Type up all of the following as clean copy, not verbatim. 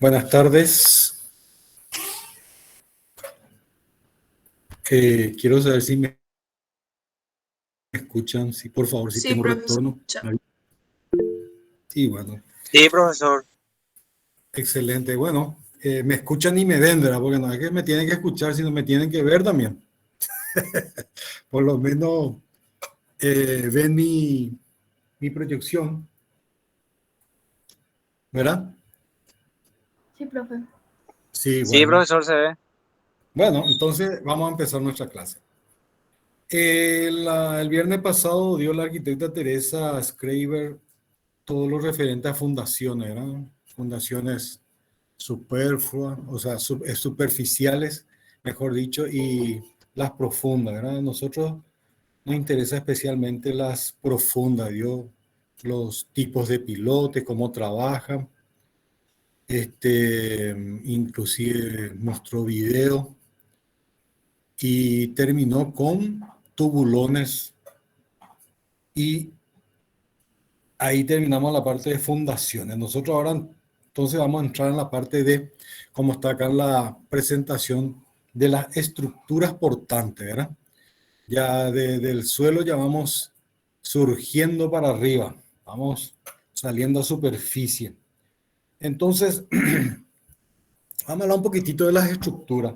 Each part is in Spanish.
Buenas tardes. Quiero saber si me escuchan, si por favor, si Sí, tengo profesor. retorno. Y bueno, Sí, profesor. excelente. Bueno, me escuchan y me ven, ¿verdad? Porque no es que me tienen que escuchar, sino me tienen que ver también. Por lo menos ven mi proyección, ¿verdad? Sí, profe. Sí, Sí, bueno. profesor, se ve. Bueno, entonces vamos a empezar nuestra clase. El viernes pasado dio la arquitecta Teresa Schreiber todo lo referente a fundaciones, ¿verdad? Fundaciones superfluas, o sea, superficiales, mejor dicho, y las profundas, ¿verdad? A nosotros nos interesa especialmente las profundas, ¿vio? Los tipos de pilotes, cómo trabajan, inclusive mostró video y terminó con tubulones y ahí terminamos la parte de fundaciones. Nosotros ahora entonces vamos a entrar en la parte de, como está acá en la presentación, de las estructuras portantes, ¿verdad? Ya del suelo ya vamos surgiendo para arriba, vamos saliendo a superficie. Entonces, vamos a hablar un poquitito de las estructuras.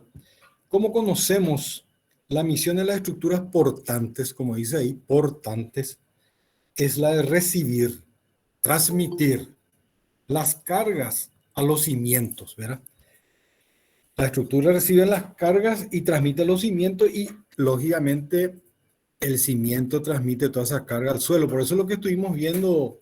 ¿Cómo conocemos la misión de las estructuras portantes? Como dice ahí, portantes, es la de recibir, transmitir las cargas a los cimientos, ¿verdad? La estructura recibe las cargas y transmite los cimientos y, lógicamente, el cimiento transmite toda esa carga al suelo. Por eso es lo que estuvimos viendo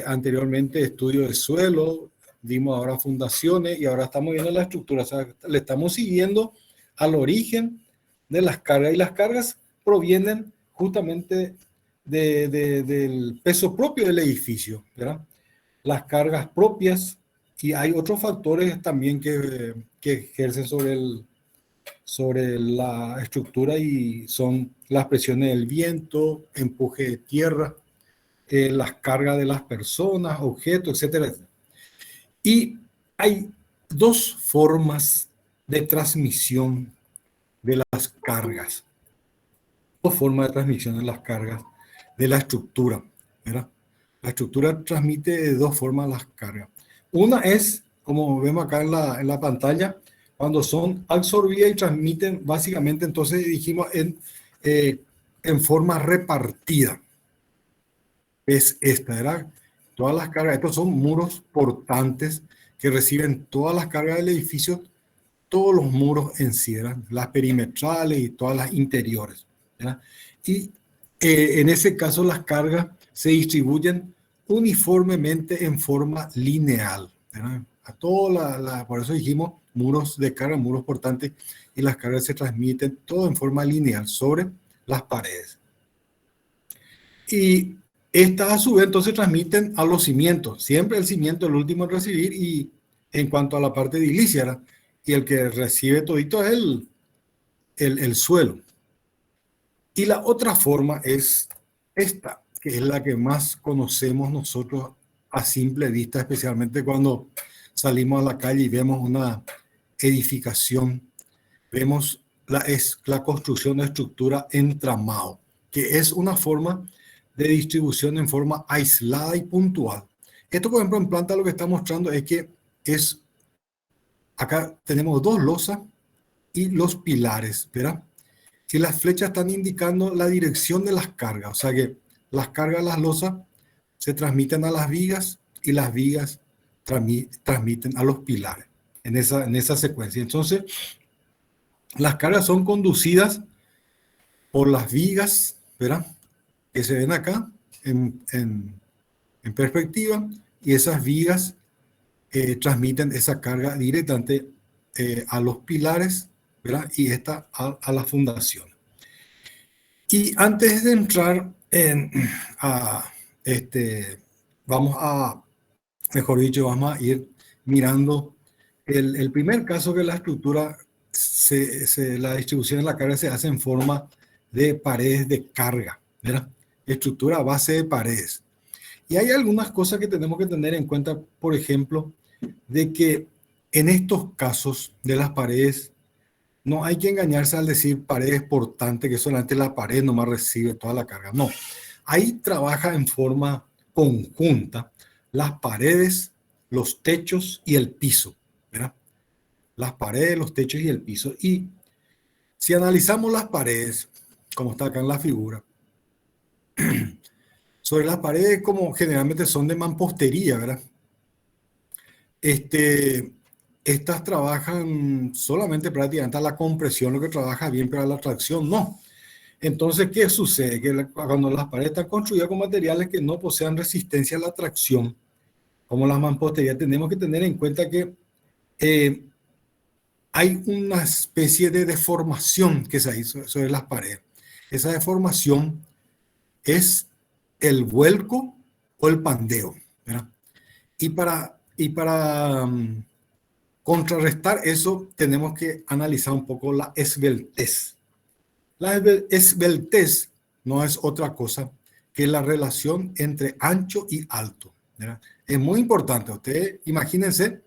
anteriormente, estudio de suelo, dimos ahora fundaciones y ahora estamos viendo la estructura. O sea, le estamos siguiendo al origen de las cargas y las cargas provienen justamente del peso propio del edificio, ¿verdad? Las cargas propias y hay otros factores también que ejercen sobre la estructura y son las presiones del viento, empuje de tierra, las cargas de las personas, objetos, etcétera. Y hay dos formas de transmisión de las cargas. Dos formas de transmisión de las cargas de la estructura, ¿verdad? La estructura transmite de dos formas las cargas. Una es, como vemos acá en la pantalla, cuando son absorbidas y transmiten, básicamente, entonces dijimos, en forma repartida. Es esta, ¿verdad? Todas las cargas, estos son muros portantes que reciben todas las cargas del edificio, todos los muros en sí, ¿verdad? Las perimetrales y todas las interiores, ¿verdad? Y en ese caso las cargas se distribuyen uniformemente en forma lineal, ¿verdad? A toda por eso dijimos muros de carga, muros portantes, y las cargas se transmiten todo en forma lineal sobre las paredes. Y estas a su vez entonces transmiten a los cimientos, siempre el cimiento el último en recibir y en cuanto a la parte edilicia, ¿verdad? Y el que recibe todito es el suelo. Y la otra forma es esta, que es la que más conocemos nosotros a simple vista, especialmente cuando salimos a la calle y vemos una edificación, vemos la construcción de estructura entramado, que es una forma de distribución en forma aislada y puntual. Esto, por ejemplo, en planta lo que está mostrando es que acá tenemos dos losas y los pilares, ¿verdad? Y las flechas están indicando la dirección de las cargas, o sea que las cargas de las losas se transmiten a las vigas y las vigas transmiten a los pilares en esa secuencia. Entonces, las cargas son conducidas por las vigas, ¿verdad? Que se ven acá en perspectiva, y esas vigas transmiten esa carga directamente a los pilares, ¿verdad? Y esta a la fundación. Y antes de entrar vamos a, mejor dicho, vamos a ir mirando el primer caso que la estructura, la distribución de la carga se hace en forma de paredes de carga, ¿verdad? Estructura a base de paredes. Y hay algunas cosas que tenemos que tener en cuenta, por ejemplo, de que en estos casos de las paredes, no hay que engañarse al decir paredes portantes, que solamente la pared nomás recibe toda la carga. No, ahí trabaja en forma conjunta las paredes, los techos y el piso, ¿verdad? Las paredes, los techos y el piso. Y si analizamos las paredes, como está acá en la figura, sobre las paredes como generalmente son de mampostería, ¿verdad? Estas trabajan solamente prácticamente a la compresión, lo que trabaja bien, pero a la tracción no. Entonces, ¿qué sucede? Que cuando las paredes están construidas con materiales que no posean resistencia a la tracción, como las mamposterías, tenemos que tener en cuenta que hay una especie de deformación que se hizo sobre las paredes. Esa deformación es el vuelco o el pandeo, ¿verdad? Y para contrarrestar eso, tenemos que analizar un poco la esbeltez. La esbeltez no es otra cosa que la relación entre ancho y alto, ¿verdad? Es muy importante. Ustedes imagínense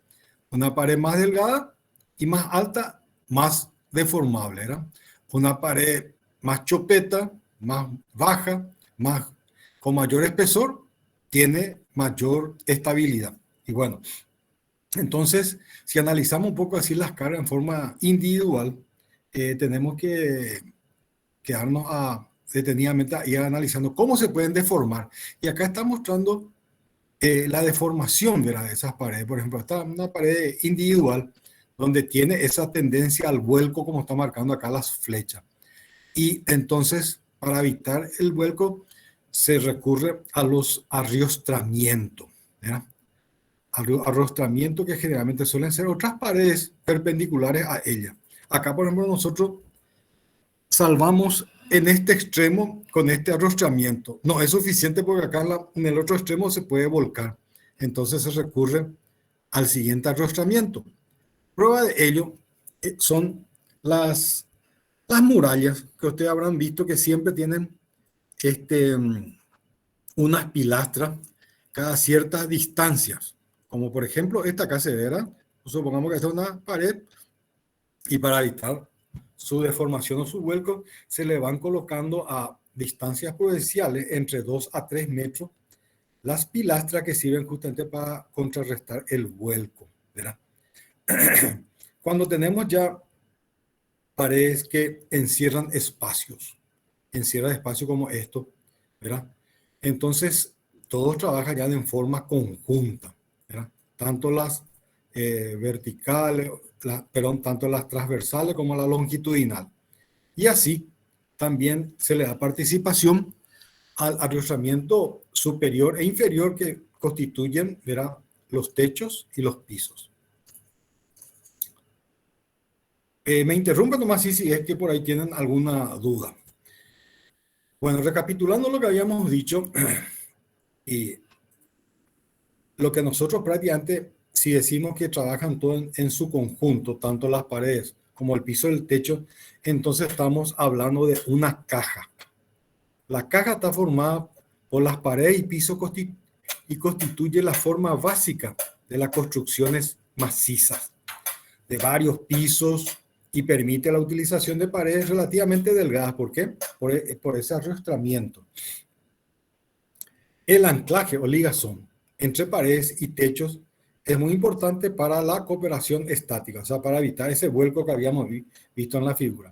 una pared más delgada y más alta, más deformable, ¿verdad? Una pared más chopeta, más baja, con mayor espesor, tiene mayor estabilidad. Y bueno, entonces, si analizamos un poco así las cargas en forma individual, tenemos que quedarnos detenidamente a ir analizando cómo se pueden deformar. Y acá está mostrando la deformación de esas paredes. Por ejemplo, está una pared individual donde tiene esa tendencia al vuelco, como está marcando acá las flechas. Y entonces, para evitar el vuelco, se recurre a los arriostramientos, ¿verdad? Arrostramiento que generalmente suelen ser otras paredes perpendiculares a ella. Acá, por ejemplo, nosotros salvamos en este extremo con este arrostramiento. No es suficiente porque acá en el otro extremo se puede volcar. Entonces se recurre al siguiente arrostramiento. Prueba de ello son las murallas que ustedes habrán visto que siempre tienen unas pilastras cada ciertas distancias. Como por ejemplo esta acá se verá. Supongamos que esta es una pared y para evitar su deformación o su vuelco se le van colocando a distancias prudenciales entre 2 a 3 metros las pilastras que sirven justamente para contrarrestar el vuelco, ¿verdad? Cuando tenemos ya paredes que encierran espacios como esto, ¿verdad? Entonces, todos trabajan ya en forma conjunta, ¿verdad? Tanto las verticales, tanto las transversales como la longitudinal. Y así también se le da participación al arrozamiento superior e inferior que constituyen, ¿verdad?, los techos y los pisos. Me interrumpen nomás si es que por ahí tienen alguna duda. Bueno, recapitulando lo que habíamos dicho, y lo que nosotros prácticamente, si decimos que trabajan todo en su conjunto, tanto las paredes como el piso del techo, entonces estamos hablando de una caja. La caja está formada por las paredes y piso y constituye la forma básica de las construcciones macizas de varios pisos y permite la utilización de paredes relativamente delgadas. ¿Por qué? Por ese arrastramiento. El anclaje o ligazón entre paredes y techos es muy importante para la cooperación estática, o sea, para evitar ese vuelco que habíamos visto en la figura.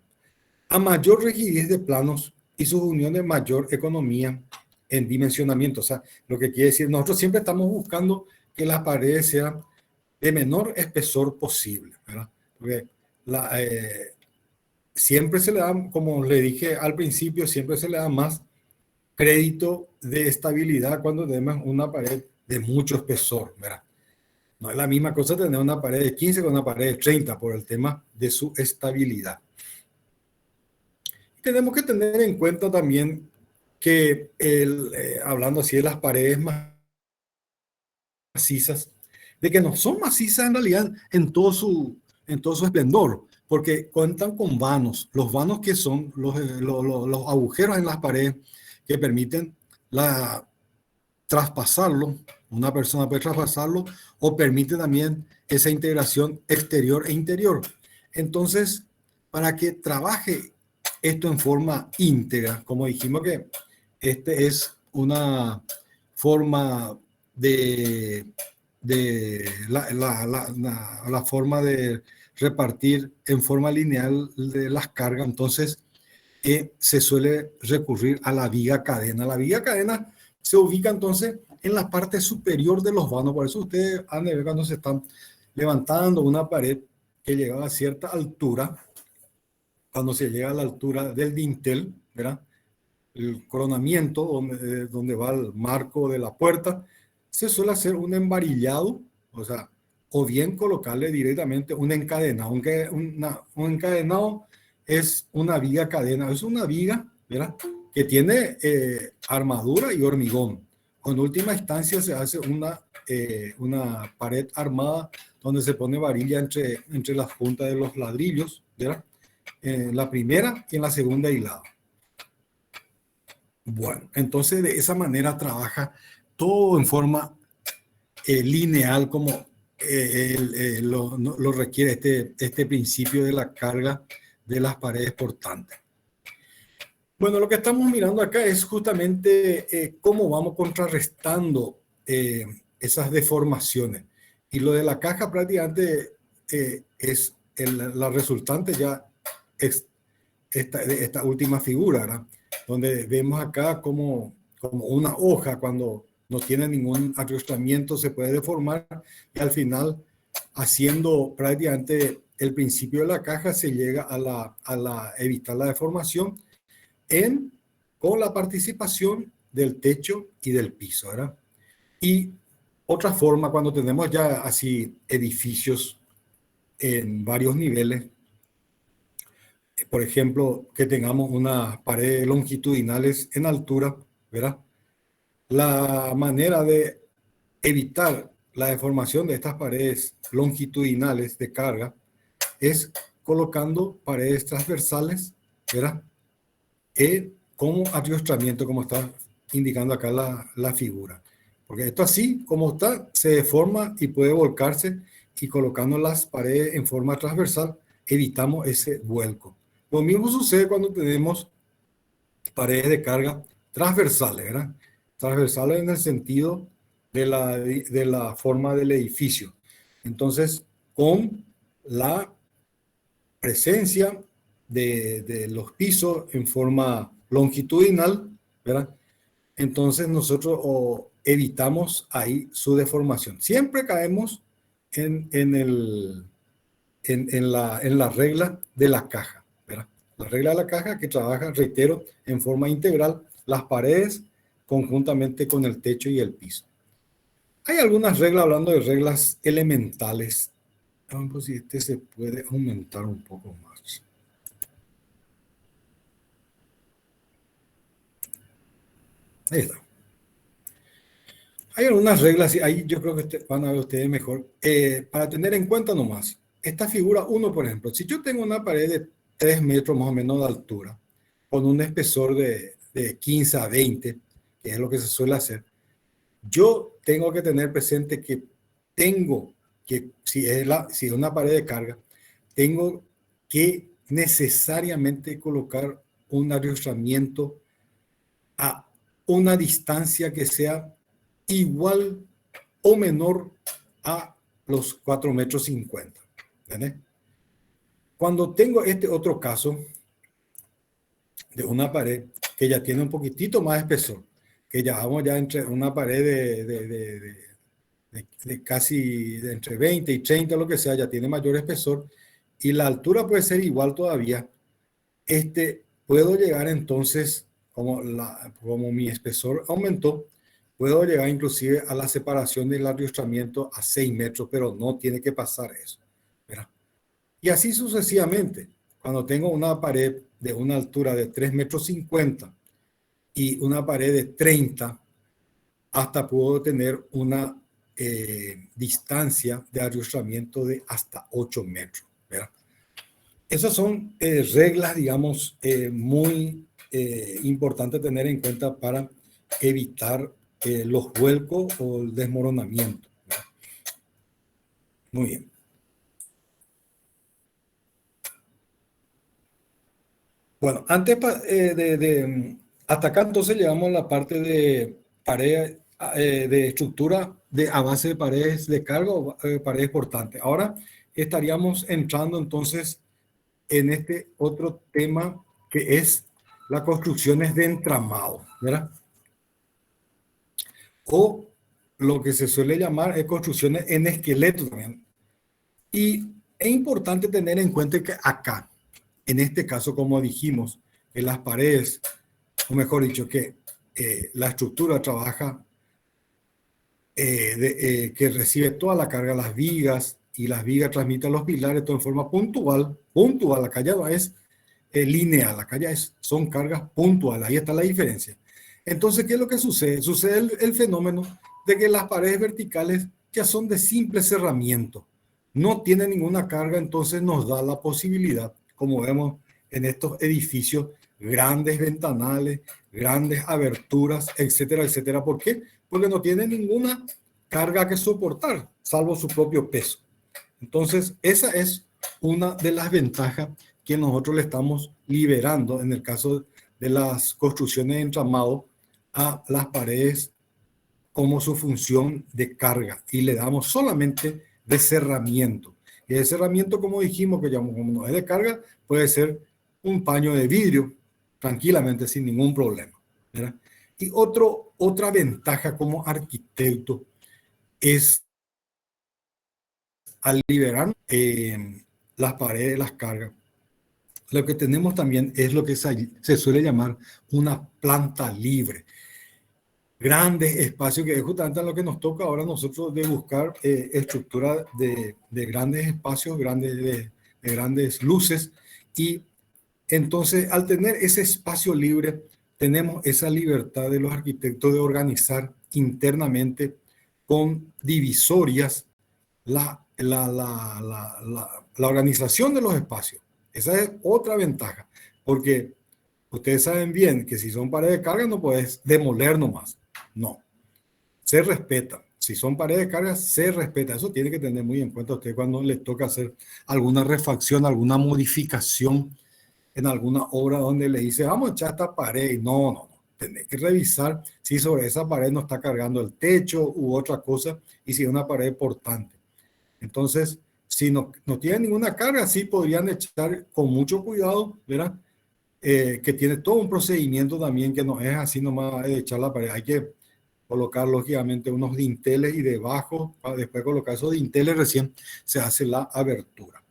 A mayor rigidez de planos y sus uniones, mayor economía en dimensionamiento. O sea, lo que quiere decir, nosotros siempre estamos buscando que las paredes sean de menor espesor posible, ¿verdad? Porque siempre se le da, como le dije al principio, siempre se le da más crédito de estabilidad cuando tenemos una pared de mucho espesor, ¿verdad? No es la misma cosa tener una pared de 15 con una pared de 30 por el tema de su estabilidad. Tenemos que tener en cuenta también que, hablando así de las paredes macizas, de que no son macizas en realidad en todo su esplendor, porque cuentan con vanos. Los vanos que son los agujeros en las paredes que permiten traspasarlo, una persona puede traspasarlo o permite también esa integración exterior e interior. Entonces, para que trabaje esto en forma íntegra, como dijimos que este es una forma de la forma de repartir en forma lineal de las cargas, entonces se suele recurrir a la viga cadena. La viga cadena se ubica entonces en la parte superior de los vanos, por eso ustedes han de ver cuando se están levantando una pared que llega a cierta altura, cuando se llega a la altura del dintel, ¿verdad? El coronamiento donde va el marco de la puerta, se suele hacer un embarillado, o sea, o bien colocarle directamente un encadenado. Un encadenado es una viga cadena, es una viga, ¿verdad?, que tiene armadura y hormigón. En última instancia se hace una pared armada donde se pone varilla entre las puntas de los ladrillos, ¿verdad?, en la primera y en la segunda hilada. Bueno, entonces de esa manera trabaja todo en forma lineal como lo requiere este principio de la carga de las paredes portantes. Bueno, lo que estamos mirando acá es justamente cómo vamos contrarrestando esas deformaciones. Y lo de la caja prácticamente es la resultante ya es esta última figura, ¿verdad?, donde vemos acá como una hoja la no tiene ningún acrostamiento se puede deformar y al final, haciendo prácticamente el principio de la caja, se llega a evitar la deformación con la participación del techo y del piso, ¿verdad? Y otra forma, cuando tenemos ya así edificios en varios niveles, por ejemplo, que tengamos unas paredes longitudinales en altura, ¿verdad? La manera de evitar la deformación de estas paredes longitudinales de carga es colocando paredes transversales, ¿verdad?, como adiestramiento, como está indicando acá la figura. Porque esto así, como está, se deforma y puede volcarse, y colocando las paredes en forma transversal, evitamos ese vuelco. Lo mismo sucede cuando tenemos paredes de carga transversales, ¿verdad? Transversales en el sentido de la forma del edificio. Entonces, con la presencia de los pisos en forma longitudinal, ¿verdad?, entonces nosotros evitamos ahí su deformación. Siempre caemos en la regla de la caja, ¿verdad? La regla de la caja que trabaja, reitero, en forma integral, las paredes conjuntamente con el techo y el piso. Hay algunas reglas, hablando de reglas elementales. Vamos a ver si este se puede aumentar un poco más. Ahí está. Hay algunas reglas, y ahí yo creo que van a ver ustedes mejor, para tener en cuenta nomás. Esta figura 1, por ejemplo, si yo tengo una pared de 3 metros más o menos de altura, con un espesor de 15 a 20, que es lo que se suele hacer, yo tengo que tener presente que si es una pared de carga, tengo que necesariamente colocar un adiestramiento a una distancia que sea igual o menor a los 4,50 metros. ¿Entendés? Cuando tengo este otro caso de una pared que ya tiene un poquitito más espesor, que ya vamos ya entre una pared de casi entre 20 y 30, lo que sea, ya tiene mayor espesor, y la altura puede ser igual todavía, puedo llegar entonces, como mi espesor aumentó, puedo llegar inclusive a la separación del adiestramiento a 6 metros, pero no tiene que pasar eso, ¿verdad? Y así sucesivamente. Cuando tengo una pared de una altura de 3,50 metros y una pared de 30, hasta puedo tener una distancia de adiestramiento de hasta 8 metros, ¿verdad? Esas son reglas, digamos, muy importantes tener en cuenta para evitar los vuelcos o el desmoronamiento, ¿verdad? Muy bien. Bueno, antes hasta acá entonces llegamos a la parte de pared, de estructura a base de paredes de carga o paredes portantes. Ahora estaríamos entrando entonces en este otro tema que es las construcciones de entramado, ¿verdad? O lo que se suele llamar es construcciones en esqueleto también. Y es importante tener en cuenta que acá, en este caso, como dijimos, que las paredes, o mejor dicho, que la estructura trabaja, que recibe toda la carga, las vigas, y las vigas transmiten los pilares, todo en forma puntual, acá ya no es lineal, acá ya son cargas puntuales, ahí está la diferencia. Entonces, ¿qué es lo que sucede? Sucede el fenómeno de que las paredes verticales ya son de simple cerramiento, no tienen ninguna carga, entonces nos da la posibilidad, como vemos en estos edificios, grandes ventanales, grandes aberturas, etcétera, etcétera. ¿Por qué? Porque no tienen ninguna carga que soportar, salvo su propio peso. Entonces, esa es una de las ventajas que nosotros le estamos liberando en el caso de las construcciones de entramado a las paredes como su función de carga, y le damos solamente de cerramiento. Y el cerramiento, como dijimos, que como no es de carga, puede ser un paño de vidrio tranquilamente sin ningún problema, ¿verdad? Y otra ventaja como arquitecto es, al liberar las paredes, las cargas, lo que tenemos también es lo que se suele llamar una planta libre. Grandes espacios, que es justamente lo que nos toca ahora nosotros de buscar estructura de grandes espacios, de grandes luces. Y entonces, al tener ese espacio libre, tenemos esa libertad de los arquitectos de organizar internamente con divisorias la organización de los espacios. Esa es otra ventaja, porque ustedes saben bien que si son paredes de carga no puedes demoler nomás. No, se respeta. Si son paredes de carga, se respeta. Eso tiene que tener muy en cuenta usted cuando les toca hacer alguna refacción, alguna modificación en alguna obra donde le dice, vamos a echar esta pared. No, no, no. Tenés que revisar si sobre esa pared no está cargando el techo u otra cosa, y si es una pared portante. Entonces, si no tiene ninguna carga, sí podrían echar con mucho cuidado, ¿verdad? Que tiene todo un procedimiento también, que no es así nomás echar la pared. Hay que colocar lógicamente unos dinteles, y debajo, después de colocar esos dinteles, recién se hace la abertura.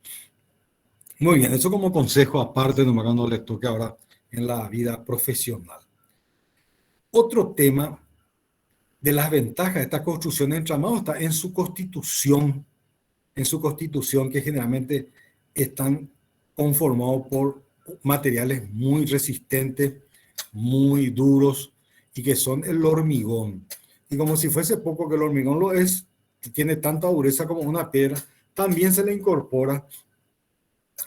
Muy bien, eso como consejo aparte, nomás cuando les toque ahora en la vida profesional. Otro tema de las ventajas de esta construcción de entramado está en su constitución, que generalmente están conformados por materiales muy resistentes, muy duros, y que son el hormigón. Y como si fuese poco que el hormigón lo es, tiene tanta dureza como una piedra, también se le incorpora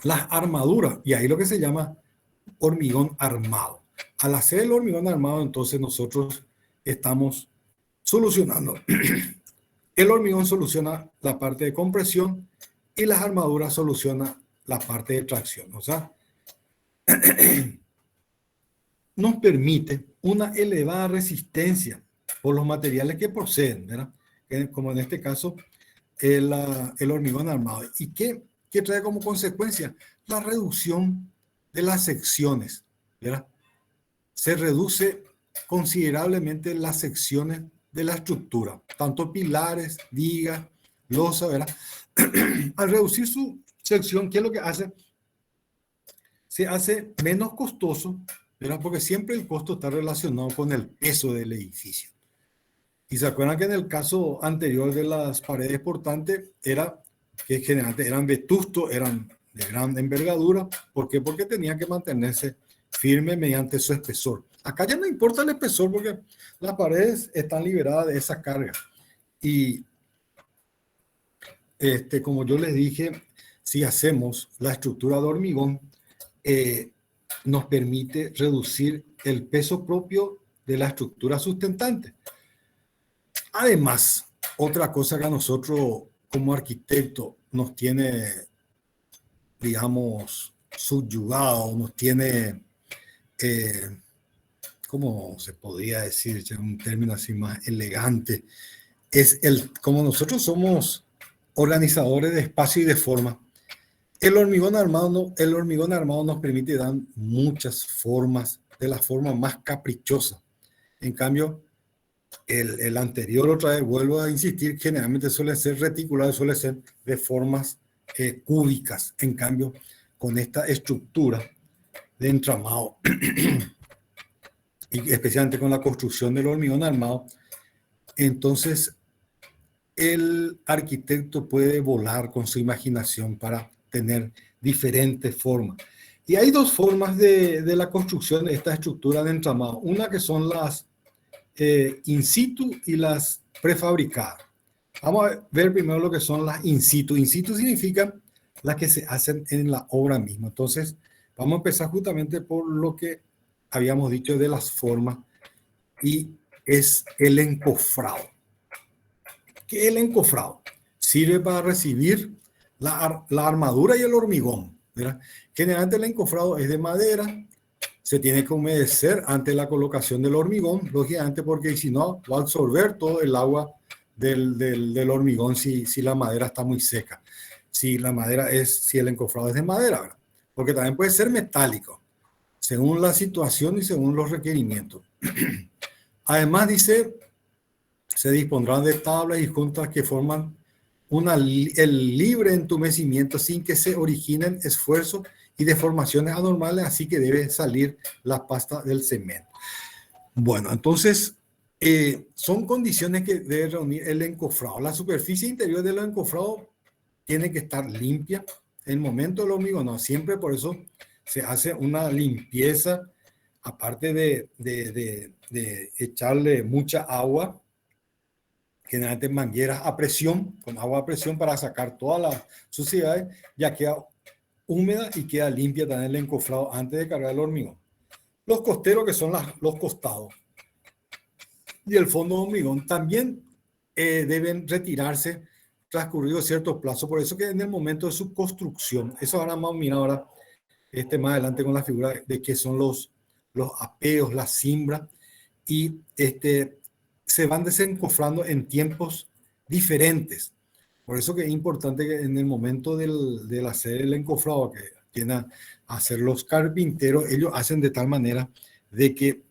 las armaduras, y ahí lo que se llama hormigón armado. Al hacer el hormigón armado, entonces nosotros estamos solucionando. El hormigón soluciona la parte de compresión y las armaduras solucionan la parte de tracción. O sea, nos permite una elevada resistencia por los materiales que poseen, ¿verdad? Como en este caso el hormigón armado. ¿Y qué trae como consecuencia? La reducción de las secciones, ¿verdad? Se reduce considerablemente las secciones de la estructura, tanto pilares, vigas, losa, ¿verdad? Al reducir su sección, ¿qué es lo que hace? Se hace menos costoso, ¿verdad? Porque siempre el costo está relacionado con el peso del edificio. Y se acuerdan que en el caso anterior de las paredes portantes, era que generalmente eran vetustos, eran de gran envergadura. ¿Por qué? Porque tenía que mantenerse firme mediante su espesor. Acá ya no importa el espesor, porque las paredes están liberadas de esa carga. Y como yo les dije, si hacemos la estructura de hormigón, nos permite reducir el peso propio de la estructura sustentante. Además, otra cosa que a nosotros como arquitectos nos tiene, digamos, subyugado, nos tiene, ¿cómo se podría decir? Ya un término así más elegante, es como nosotros somos organizadores de espacio y de forma. El hormigón armado nos permite dar muchas formas, de la forma más caprichosa. En cambio, el anterior, otra vez vuelvo a insistir, generalmente suele ser reticular, suele ser de formas cúbicas. En cambio, con esta estructura de entramado, y especialmente con la construcción del hormigón armado, entonces el arquitecto puede volar con su imaginación para tener diferentes formas. Y hay dos formas de la construcción de esta estructura de entramado. Una que son las in situ y las prefabricadas. Vamos a ver primero lo que son las in situ. In situ significa las que se hacen en la obra misma. Entonces, vamos a empezar justamente por lo que habíamos dicho de las formas y es el encofrado. ¿Qué es el encofrado? Sirve para recibir la armadura y el hormigón, ¿verdad? Generalmente el encofrado es de madera, se tiene que humedecer antes de la colocación del hormigón, lógicamente porque si no va a absorber todo el agua del hormigón si la madera está muy seca. Si el encofrado es de madera, ¿verdad? Porque también puede ser metálico, según la situación y según los requerimientos. Además dice, se dispondrán de tablas y juntas que forman el libre entumecimiento sin que se originen esfuerzos y deformaciones anormales, así que debe salir la pasta del cemento. Bueno, entonces son condiciones que debe reunir el encofrado. La superficie interior del encofrado tiene que estar limpia. En el momento del hormigón, no, siempre por eso se hace una limpieza, aparte de echarle mucha agua, generalmente mangueras a presión, con agua a presión para sacar todas las suciedades, ya queda húmeda y queda limpia también el encofrado antes de cargar el hormigón. Los costeros, que son los costados, y el fondo de hormigón también deben retirarse transcurrido ciertos plazos. Por eso que en el momento de su construcción, eso ahora vamos a mirar ahora más adelante con la figura de qué son los apeos, las cimbras, y se van desencofrando en tiempos diferentes. Por eso que es importante que en el momento del hacer el encofrado, que tienen a hacer los carpinteros, ellos hacen de tal manera de que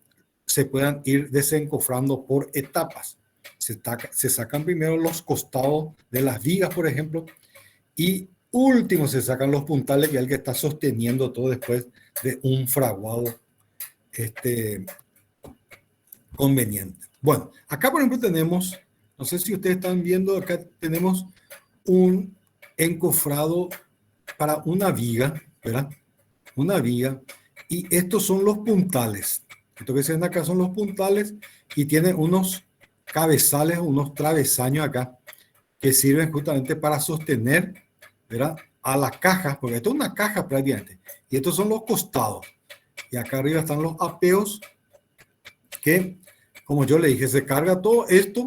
se puedan ir desencofrando por etapas. Se sacan primero los costados de las vigas, por ejemplo, y último se sacan los puntales, que es el que está sosteniendo todo después de un fraguado conveniente. Bueno, acá por ejemplo tenemos, no sé si ustedes están viendo, acá tenemos un encofrado para una viga, ¿verdad? Una viga, y estos son los puntales. Esto que se ven acá son los puntales y tiene unos cabezales, unos travesaños acá que sirven justamente para sostener, ¿verdad?, a la caja, porque esto es una caja prácticamente, y estos son los costados. Y acá arriba están los apeos que, como yo le dije, se carga todo esto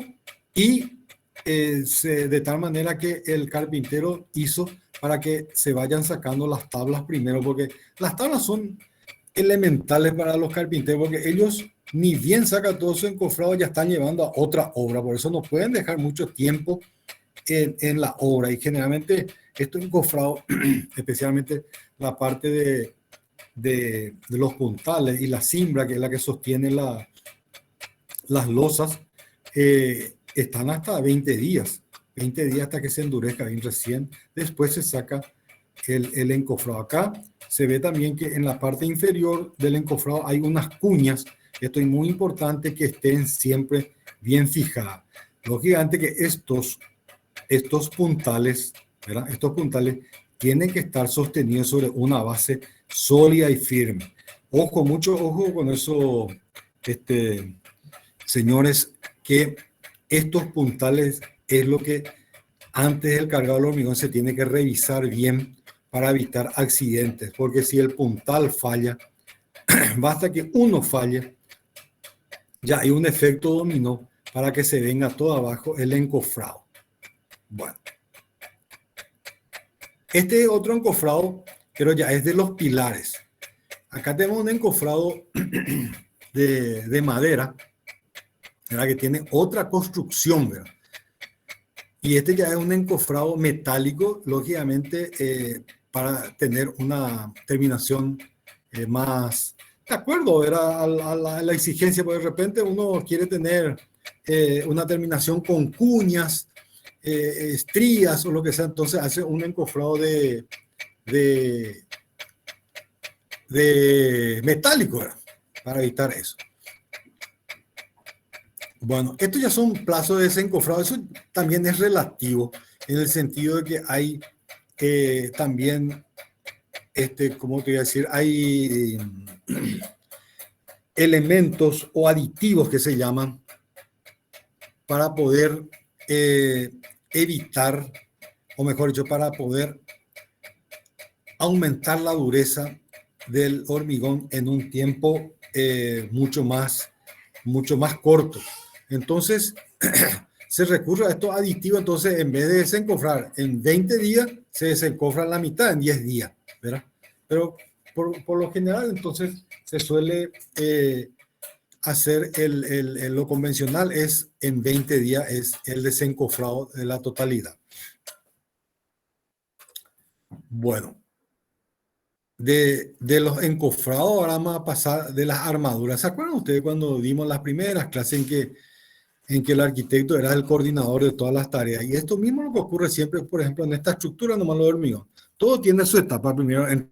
y de tal manera que el carpintero hizo para que se vayan sacando las tablas primero, porque las tablas son elementales para los carpinteros, porque ellos ni bien sacan todo su encofrado, ya están llevando a otra obra, por eso no pueden dejar mucho tiempo en la obra, y generalmente esto encofrado, especialmente la parte de los puntales y la cimbra, que es la que sostiene las losas, están hasta 20 días hasta que se endurezca bien recién. Después se saca el encofrado. Acá se ve también que en la parte inferior del encofrado hay unas cuñas. Esto es muy importante que estén siempre bien fijadas. Lógicamente que estos puntales, ¿verdad?, estos puntales tienen que estar sostenidos sobre una base sólida y firme. Ojo, mucho ojo con eso, señores, que estos puntales es lo que antes del cargado del hormigón se tiene que revisar bien para evitar accidentes, porque si el puntal falla, basta que uno falle, ya hay un efecto dominó para que se venga todo abajo el encofrado. Bueno, este otro encofrado, pero ya es de los pilares. Acá tenemos un encofrado de madera, ¿verdad? Que tiene otra construcción, ¿verdad? Y este ya es un encofrado metálico, lógicamente, para tener una terminación más de acuerdo, ¿verdad? A la exigencia, porque de repente uno quiere tener una terminación con cuñas, estrías o lo que sea, entonces hace un encofrado de, de metálico, ¿verdad? Para evitar eso. Bueno, estos ya son plazos de desencofrado, eso también es relativo en el sentido de que hay también, ¿cómo te voy a decir? Hay elementos o aditivos que se llaman para poder evitar, o mejor dicho, para poder aumentar la dureza del hormigón en un tiempo mucho más corto. Entonces, se recurre a estos aditivos, entonces en vez de desencofrar en 20 días, se desencofra la mitad en 10 días, ¿verdad? Pero por lo general, entonces, se suele hacer lo convencional es en 20 días, es el desencofrado de la totalidad. Bueno, de los encofrados ahora vamos a pasar de las armaduras. ¿Se acuerdan ustedes cuando dimos las primeras clases en que el arquitecto era el coordinador de todas las tareas? Y esto mismo es lo que ocurre siempre, por ejemplo, en esta estructura, nomás lo de hormigón. Todo tiene su etapa. Primero entran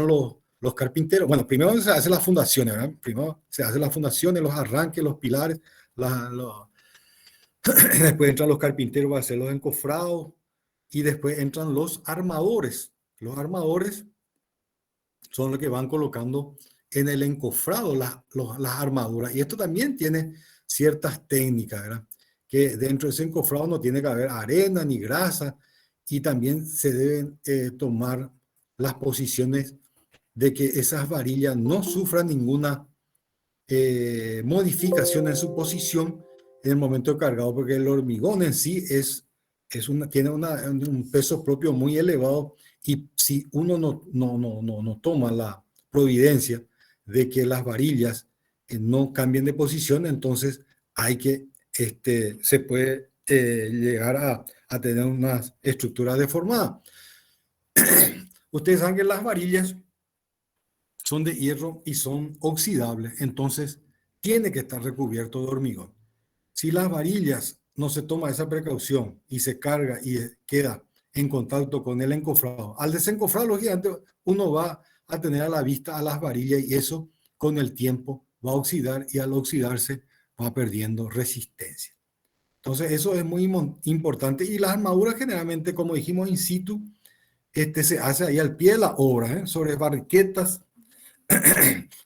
los carpinteros. Bueno, primero se hacen las fundaciones, ¿verdad? Primero se hacen las fundaciones, los arranques, los pilares. Después entran los carpinteros para hacer los encofrados. Y después entran los armadores. Los armadores son los que van colocando en el encofrado las armaduras. Y esto también tiene ciertas técnicas, ¿verdad? Que dentro de ese encofrado no tiene que haber arena ni grasa, y también se deben tomar las posiciones de que esas varillas no sufran ninguna modificación en su posición en el momento de cargado, porque el hormigón en sí tiene un peso propio muy elevado, y si uno no toma la providencia de que las varillas no cambien de posición, entonces se puede llegar a tener unas estructuras deformadas. Ustedes saben que las varillas son de hierro y son oxidables, entonces tiene que estar recubierto de hormigón. Si las varillas no se toma esa precaución y se carga y queda en contacto con el encofrado, al desencofrar, lógicamente, uno va a tener a la vista a las varillas, y eso con el tiempo va a oxidar, y al oxidarse va perdiendo resistencia. Entonces eso es muy importante, y las armaduras generalmente, como dijimos, in situ, se hace ahí al pie de la obra, sobre barriquetas.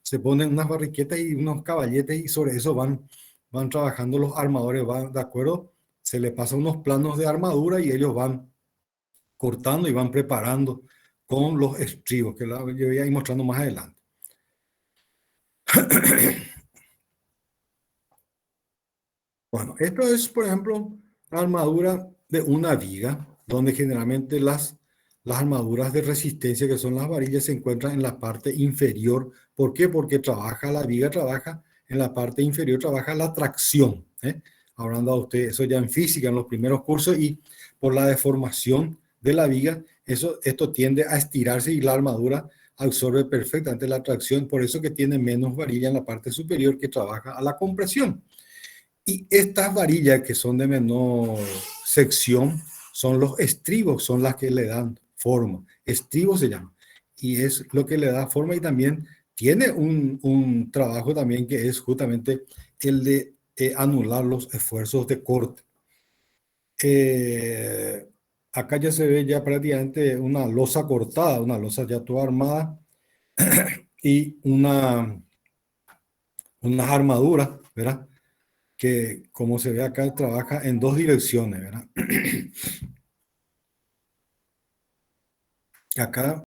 Se ponen unas barriquetas y unos caballetes, y sobre eso van trabajando los armadores, van de acuerdo, se les pasa unos planos de armadura y ellos van cortando y van preparando con los estribos, que yo voy a ir mostrando más adelante. Bueno, esto es, por ejemplo, la armadura de una viga, donde generalmente las armaduras de resistencia, que son las varillas, se encuentran en la parte inferior. ¿Por qué? Porque la viga trabaja en la parte inferior, trabaja la tracción. Hablando a usted, eso ya en física, en los primeros cursos, y por la deformación de la viga, esto tiende a estirarse y la armadura absorbe perfectamente la tracción, por eso que tiene menos varilla en la parte superior, que trabaja a la compresión. Y estas varillas que son de menor sección son los estribos, son las que le dan forma. Estribos se llama. Y es lo que le da forma, y también tiene un trabajo también, que es justamente el de anular los esfuerzos de corte. Acá ya se ve ya prácticamente una losa cortada, una losa ya toda armada, y unas armaduras, ¿verdad? Que, como se ve acá, trabaja en dos direcciones, ¿verdad? Acá